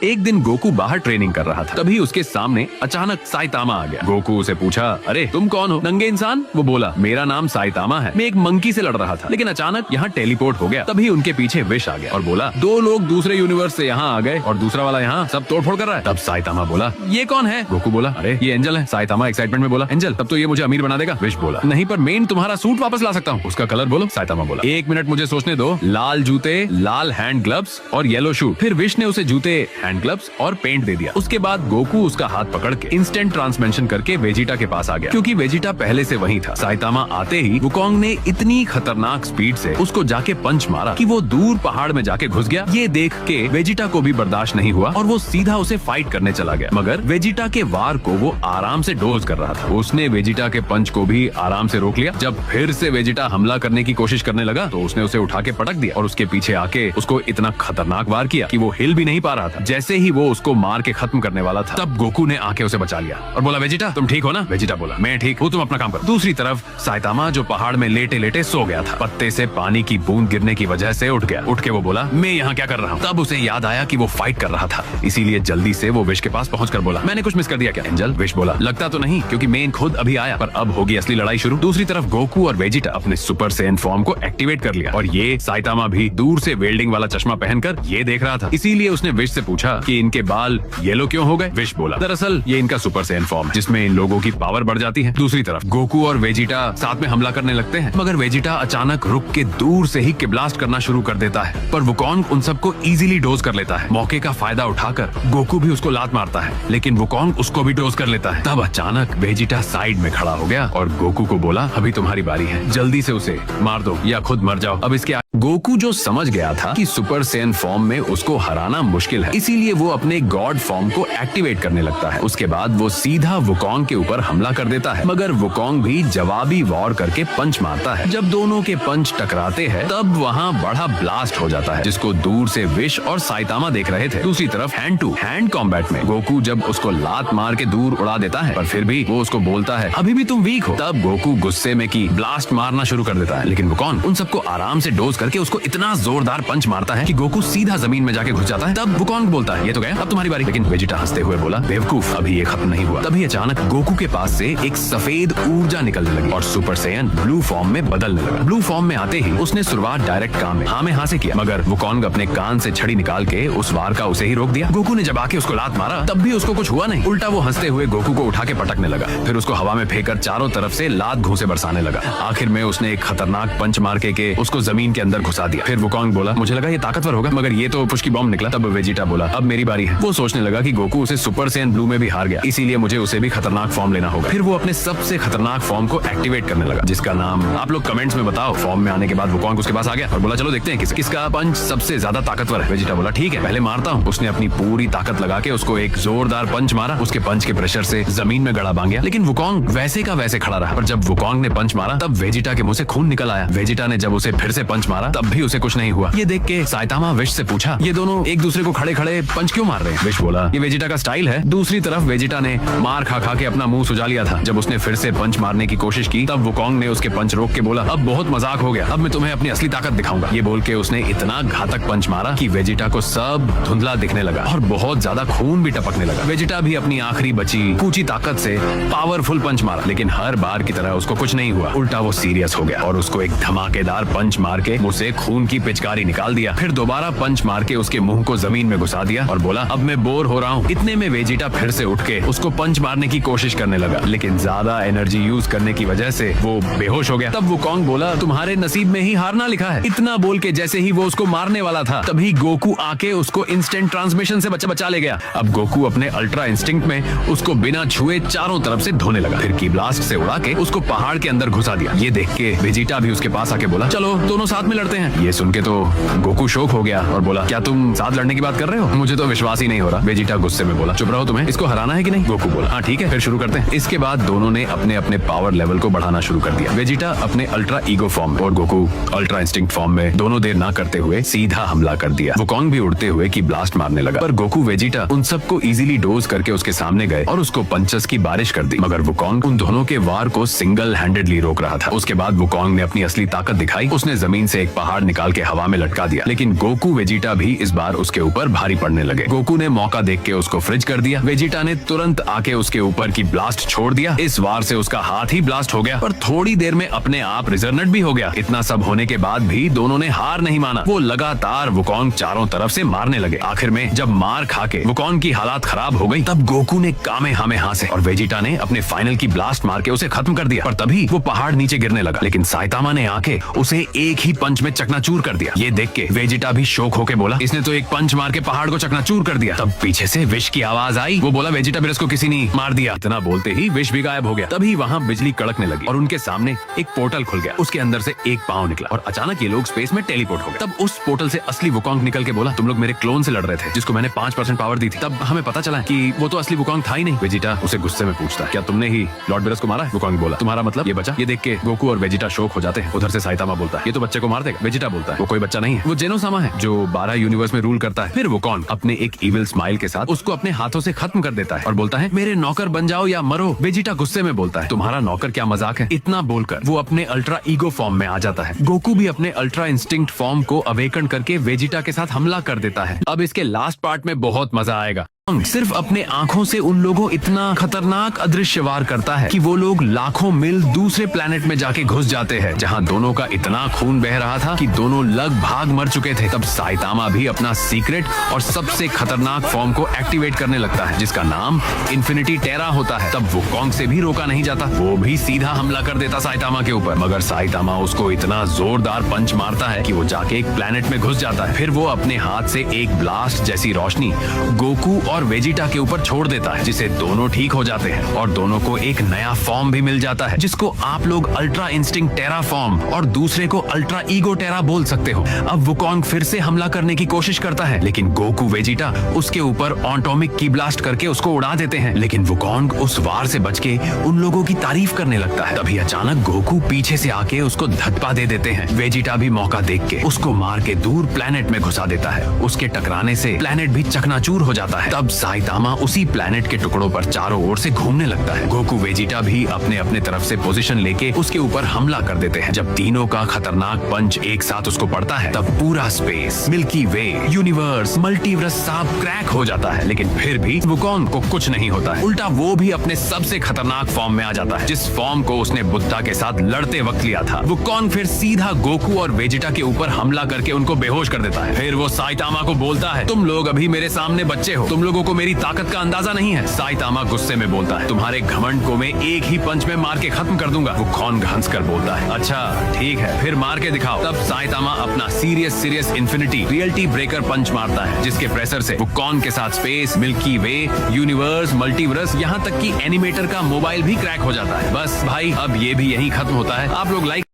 एक दिन गोकू बाहर ट्रेनिंग कर रहा था, तभी उसके सामने अचानक साइतामा आ गया। गोकू उसे पूछा, अरे तुम कौन हो नंगे इंसान? वो बोला, मेरा नाम साइतामा है, मैं एक मंकी से लड़ रहा था, लेकिन अचानक यहाँ टेलीपोर्ट हो गया। तभी उनके पीछे विश आ गया और बोला, दो लोग दूसरे यूनिवर्स से यहाँ आ गए और दूसरा वाला यहाँ सब तोड़फोड़ कर रहा है। तब साइतामा बोला, ये कौन है? गोकू बोला, अरे ये एंजल है। साइतामा एक्साइटमेंट में बोला, एंजल? तब तो ये मुझे अमीर बना देगा। विश बोला, नहीं, पर मेन तुम्हारा सूट वापस ला सकता हूँ। उसका कलर बोलो। साइतामा बोला, एक मिनट मुझे सोचने दो। लाल जूते, लाल हैंड ग्लव्स और येलो शूट। फिर विश ने उसे जूते, हैंड ग्लव्स और पेंट दे दिया। उसके बाद गोकू उसका हाथ पकड़ के इंस्टेंट ट्रांसमेंशन करके वेजिटा के पास आ गया, क्योंकि वेजिटा पहले से वहीं था। साइतामा आते ही वुकोंग ने इतनी खतरनाक स्पीड से उसको जाके पंच मारा कि वो दूर पहाड़ में जाके घुस गया। ये देख के वेजिटा को भी बर्दाश्त नहीं हुआ और वो सीधा उसे फाइट करने चला गया, मगर वेजिटा के वार को वो आराम से डोज कर रहा था। उसने वेजिटा के पंच को भी आराम से रोक लिया। जब फिर से वेजिटा हमला करने की कोशिश करने लगा तो उसने उसे उठा के पटक दिया और उसके पीछे आके उसको इतना खतरनाक वार किया कि वो हिल भी नहीं पा रहा था। जैसे ही वो उसको मार के खत्म करने वाला था, तब गोकू ने आके उसे बचा लिया और बोला, वेजिटा तुम ठीक हो ना? वेजिटा बोला, मैं ठीक हूँ, तुम अपना काम करो। दूसरी तरफ साइतामा जो पहाड़ में लेटे लेटे सो गया था, पत्ते से पानी की बूंद गिरने की वजह से उठ गया। उठ के वो बोला, मैं यहाँ क्या कर रहा हूँ? तब उसे याद आया कि वो फाइट कर रहा था, इसीलिए जल्दी से वो विश के पास पहुंचकर बोला, मैंने कुछ मिस कर दिया क्या? एंजल? विश बोला, लगता तो नहीं, क्योंकि मैं खुद अभी आया, पर अब होगी असली लड़ाई शुरू। दूसरी तरफ गोकू और वेजिटा अपने सुपर सैयन फॉर्म को एक्टिवेट कर लिया और ये साइतामा भी दूर से वेल्डिंग वाला चश्मा पहनकर ये देख रहा था। इसीलिए उसने विश से पूछा कि इनके बाल येलो क्यों हो गए? विश बोला, दरअसल ये इनका सुपर सैयन फॉर्म है, जिसमें इन लोगों की पावर बढ़ जाती है। दूसरी तरफ गोकू और वेजिटा साथ में हमला करने लगते हैं, मगर वेजिटा अचानक रुक के दूर से ही किब्लास्ट करना शुरू कर देता है, पर वुकोंग उन सबको इजीली डोज कर लेता है। मौके का फायदा उठाकर गोकू भी उसको लात मारता है, लेकिन वुकोंग उसको भी डोज कर लेता है। तब अचानक वेजिटा साइड में खड़ा हो गया और गोकू को बोला, अभी तुम्हारी बारी है, जल्दी से उसे मार दो या खुद मर जाओ। अब इसके गोकू जो समझ गया था कि सुपर सैयन फॉर्म में उसको हराना मुश्किल है, इसीलिए वो अपने गॉड फॉर्म को एक्टिवेट करने लगता है। उसके बाद वो सीधा वुकोंग के ऊपर हमला कर देता है, मगर वुकोंग भी जवाबी वॉर करके पंच मारता है। जब दोनों के पंच टकराते हैं, तब वहाँ बड़ा ब्लास्ट हो जाता है, जिसको दूर से विश और साइतामा देख रहे थे। दूसरी तरफ हैंड टू हैंड कॉम्बैट में गोकू जब उसको लात मार के दूर उड़ा देता है, पर फिर भी वो उसको बोलता है, अभी भी तुम वीक हो। तब गोकू गुस्से में की ब्लास्ट मारना शुरू कर देता है, लेकिन वुकोंग उन सबको आराम से डोज करके उसको इतना जोरदार पंच मारता है कि गोकू सीधा जमीन में जाके घुस जाता है। तब वुकोंग बोलता है, ये तो गया, अब तुम्हारी बारी। लेकिन वेजिटा हंसते हुए बोला, बेवकूफ, अभी ये खत्म नहीं हुआ। तभी अचानक गोकू के पास से एक सफेद ऊर्जा निकलने लगी और सुपर सैयन ब्लू फॉर्म में बदलने लगा। ब्लू फॉर्म में आते ही उसने शुरुआत डायरेक्ट काम में हाँ में हाँ से किया, मगर वुकोंग अपने कान से छड़ी निकाल के उस वार का उसे ही रोक दिया। गोकू ने जब आके उसको लात मारा, तब भी उसको कुछ हुआ नहीं, उल्टा वो हंसते हुए गोकू को उठा के पटकने लगा। फिर उसको हवा में फेंककर चारों तरफ से लात घूंसे बरसाने लगा। आखिर में उसने एक खतरनाक पंच मार के उसको जमीन के अंदर घुसा दिया। फिर वुकोंग बोला, मुझे लगा ये ताकतवर होगा, मगर ये तो पुष्की बॉम्ब निकला। तब वेजिटा बोला, अब मेरी बारी है। वो सोचने लगा कि गोकू उसे सुपर सैयन ब्लू में भी हार गया, इसीलिए मुझे उसे भी खतरनाक फॉर्म लेना होगा। फिर वो अपने सबसे खतरनाक फॉर्म को एक्टिवेट करने लगा, जिसका नाम आप लोग कमेंट्स में बताओ। फॉर्म में आने के बाद वुकोंग उसके पास आ गया और बोला, चलो देखते हैं किसका पंच सबसे ज्यादा ताकतवर है। वेजिटा बोला, ठीक है, पहले मारता हूँ। उसने अपनी पूरी ताकत लगा के उसको एक जोरदार पंच मारा। उसके पंच के प्रेशर से जमीन में गड़ा बांध गया, लेकिन वुकोंग वैसे का वैसे खड़ा रहा। पर जब वुकोंग ने पंच मारा, तब वेजिटा के मुंह से खून निकल आया। वेजिटा ने जब उसे फिर से पंच मारा, तब भी उसे कुछ नहीं हुआ। ये देख के साइतामा विश से पूछा, ये दोनों एक दूसरे को खड़े खड़े पंच क्यों मार रहे हैं? विश बोला, ये वेजिटा का स्टाइल है। दूसरी तरफ वेजिटा ने मार खा खा के अपना मुंह सुजा लिया था। जब उसने फिर से पंच मारने की कोशिश की, तब वुकोंग ने उसके पंच रोक के बोला, अब बहुत मजाक हो गया, अब मैं तुम्हें अपनी असली ताकत दिखाऊंगा। ये बोल के उसने इतना घातक पंच मारा कि वेजिटा को सब धुंधला दिखने लगा और बहुत ज्यादा खून भी टपकने लगा। वेजिटा भी अपनी आखिरी बची पूछी ताकत से पावरफुल पंच मारा, लेकिन हर बार की तरह उसको कुछ नहीं हुआ। उल्टा वो सीरियस हो गया और उसको एक धमाकेदार पंच मार के मुंह से खून की पिचकारी निकाल दिया। फिर दोबारा पंच मार के उसके मुंह को जमीन में घुसा दिया और बोला, अब मैं बोर हो रहा हूँ। इतने में वेजिटा फिर से उठ के उसको पंच मारने की कोशिश करने लगा, लेकिन ज्यादा एनर्जी यूज करने की वजह से वो बेहोश हो गया। तब वुकोंग बोला, तुम्हारे नसीब में ही हारना लिखा है। इतना बोल के जैसे ही वो उसको मारने वाला था, तभी गोकू आके उसको इंस्टेंट ट्रांसमिशन से बचा ले गया। अब गोकू अपने अल्ट्रा इंस्टिंक्ट में उसको बिना छुए चारों तरफ से धोने लगा। फिर की ब्लास्ट से उड़ा के उसको पहाड़ के अंदर घुसा दिया। ये देख के वेजिटा भी उसके पास आके बोला, चलो दोनों साथ में लड़ते हैं। ये सुन के तो गोकू शॉक हो गया और बोला, क्या तुम साथ लड़ने की बात कर रहे हो? मुझे तो विश्वास ही नहीं हो रहा। वेजिटा गुस्से में बोला, चुप रहो, तुम्हें इसको हराना है कि नहीं? गोकू बोला, हाँ ठीक है, फिर शुरू करते हैं। इसके बाद दोनों ने अपने अपने पावर लेवल को बढ़ाना शुरू कर दिया। वेजिटा अपने अल्ट्रा ईगो फॉर्म और गोकू अल्ट्रा इंस्टिंक्ट फॉर्म में दोनों देर ना करते हुए सीधा हमला कर दिया। वुकोंग भी उड़ते हुए की ब्लास्ट मारने लगा, पर गोकू वेजिटा उन सबको इजीली डोज करके उसके सामने गए और उसको पंचेस की बारिश कर दी, मगर वुकोंग उन दोनों के वार को सिंगल हैंडेडली रोक रहा था। उसके बाद वुकोंग ने अपनी असली ताकत दिखाई। उसने जमीन से एक पहाड़ निकाल के हवा में लटका दिया। लेकिन गोकू वेजिटा भी इस बार उसके ऊपर भारी पड़ने लगे। गोकू ने मौका देख के उसको फ्रिज कर दिया। वेजिटा ने तुरंत आके उसके ऊपर की ब्लास्ट छोड़ दिया। इस वार से उसका हाथ ही ब्लास्ट हो गया, पर थोड़ी देर में अपने आप रिजर्नेट भी हो गया। इतना सब होने के बाद भी दोनों ने हार नहीं माना। वो लगातार वुकोंग चारों तरफ से मारने लगे। आखिर में जब मार खा के वुकोंग की हालात खराब हो गई, तब गोकू ने कामेहामेहा से और वेजिटा ने अपने फाइनल की ब्लास्ट मार के उसे खत्म कर दिया। पर तभी वो पहाड़ नीचे गिरने लगा, लेकिन साइतामा ने आके उसे एक ही पंच में चकनाचूर कर दिया। ये देख के वेजिटा भी शौक होके बोला, इसने तो एक पंच मार के पहाड़ को चकनाचूर कर दिया। तब पीछे से विश की आवाज आई। वो बोला, वेजिटा बिरस को किसी ने मार दिया। इतना बोलते ही विश भी गायब हो गया। तभी वहाँ बिजली कड़कने लगी और उनके सामने एक पोर्टल खुल गया। उसके अंदर से एक पाँव निकला और अचानक ये लोग स्पेस में टेलीपोर्ट हो गए। तब उस पोर्टल से असली वुकोंग निकल के बोला, तुम लोग मेरे क्लोन से लड़ रहे थे जिसको मैंने 5% पावर दी थी। तब हमें पता चला कि वो तो असली वुकोंग था ही नहीं। वेजिटा उसे गुस्से में पूछता, क्या तुमने ही लॉर्ड बिरस को मारा? वुकोंग बोला, तुम्हारा मतलब ये बचा? ये देख के गोकू और वेजिटा शौक हो जाते हैं। उधर से साइतामा बोलता है, ये तो बच्चे को मार देगा। वेजिटा बोलता है, वो कोई बच्चा नहीं है, वो जेनोसामा है जो 12 यूनिवर्स में रूल करता है। फिर वुकोंग अपने एक इविल स्माइल के साथ उसको अपने हाथों से खत्म कर देता है और बोलता है, मेरे नौकर बन जाओ या मरो। वेजिटा गुस्से में बोलता है, तुम्हारा नौकर क्या मजाक है? इतना बोलकर वो अपने अल्ट्रा ईगो फॉर्म में आ जाता है। गोकू भी अपने अल्ट्रा इंस्टिंक्ट फॉर्म को अवेकन करके वेजिटा के साथ हमला कर देता है। अब इसके लास्ट पार्ट में बहुत मजा आएगा। सिर्फ अपने आंखों से उन लोगों इतना खतरनाक अदृश्य वार करता है कि वो लोग लाखों मील दूसरे प्लेनेट में जाके घुस जाते हैं, जहां दोनों का इतना खून बह रहा था कि दोनों लगभग मर चुके थे। तब साइतामा भी अपना सीक्रेट और सबसे खतरनाक फॉर्म को एक्टिवेट करने लगता है, जिसका नाम इन्फिनिटी टेरा होता है। तब वुकोंग से भी रोका नहीं जाता, वो भी सीधा हमला कर देता साइतामा के ऊपर। मगर साइतामा उसको इतना जोरदार पंच मारता है कि वो जाके एक प्लेनेट में घुस जाता है। फिर वो अपने हाथ से एक ब्लास्ट जैसी रोशनी गोकू और वेजिटा के ऊपर छोड़ देता है, जिसे दोनों ठीक हो जाते हैं और दोनों को एक नया फॉर्म भी मिल जाता है, जिसको आप लोग अल्ट्रा इंस्टिंक्ट टेरा फॉर्म और दूसरे को अल्ट्रा ईगो टेरा बोल सकते हो। अब वुकोंग फिर से हमला करने की कोशिश करता है, लेकिन गोकू वेजिटा उसके ऊपर ऑटोमिक की ब्लास्ट करके उसको उड़ा देते हैं। लेकिन वुकोंग उस वार से बच के उन लोगों की तारीफ करने लगता है। तभी अचानक गोकू पीछे से आके उसको धक्का दे देते हैं। वेजिटा भी मौका देख के उसको मार के दूर प्लेनेट में घुसा देता है। उसके टकराने से प्लेनेट भी चकनाचूर हो जाता है। तब साइतामा उसी प्लेनेट के टुकड़ों पर चारों ओर से घूमने लगता है। गोकू वेजिटा भी अपने अपने तरफ से पोजीशन लेके उसके ऊपर हमला कर देते हैं। जब तीनों का खतरनाक पंच एक साथ उसको पड़ता है, तब पूरा स्पेस, मिल्की वे, यूनिवर्स, मल्टीवर्स सब क्रैक हो जाता है। लेकिन फिर भी वुकोंग को कुछ नहीं होता है। उल्टा वो भी अपने सबसे खतरनाक फॉर्म में आ जाता है, जिस फॉर्म को उसने बुद्धा के साथ लड़ते वक्त लिया था। वुकोंग फिर सीधा गोकू और वेजिटा के ऊपर हमला करके उनको बेहोश कर देता है। फिर वो साइतामा को बोलता है, तुम लोग अभी मेरे सामने बच्चे हो, तुम लोगों को मेरी ताकत का अंदाजा नहीं है। साइतामा गुस्से में बोलता है, तुम्हारे घमंड को मैं एक ही पंच में मार के खत्म कर दूंगा। वुकोंग हंस कर बोलता है, अच्छा ठीक है, फिर मार के दिखाओ। तब साइतामा अपना सीरियस इन्फिनिटी रियलिटी ब्रेकर पंच मारता है, जिसके प्रेशर से वुकोंग के साथ स्पेस, मिल्की वे, यूनिवर्स, मल्टीवर्स, यहाँ तक कि एनिमेटर का मोबाइल भी क्रैक हो जाता है। बस भाई, अब ये भी यहीं खत्म होता है। आप लोग लाइक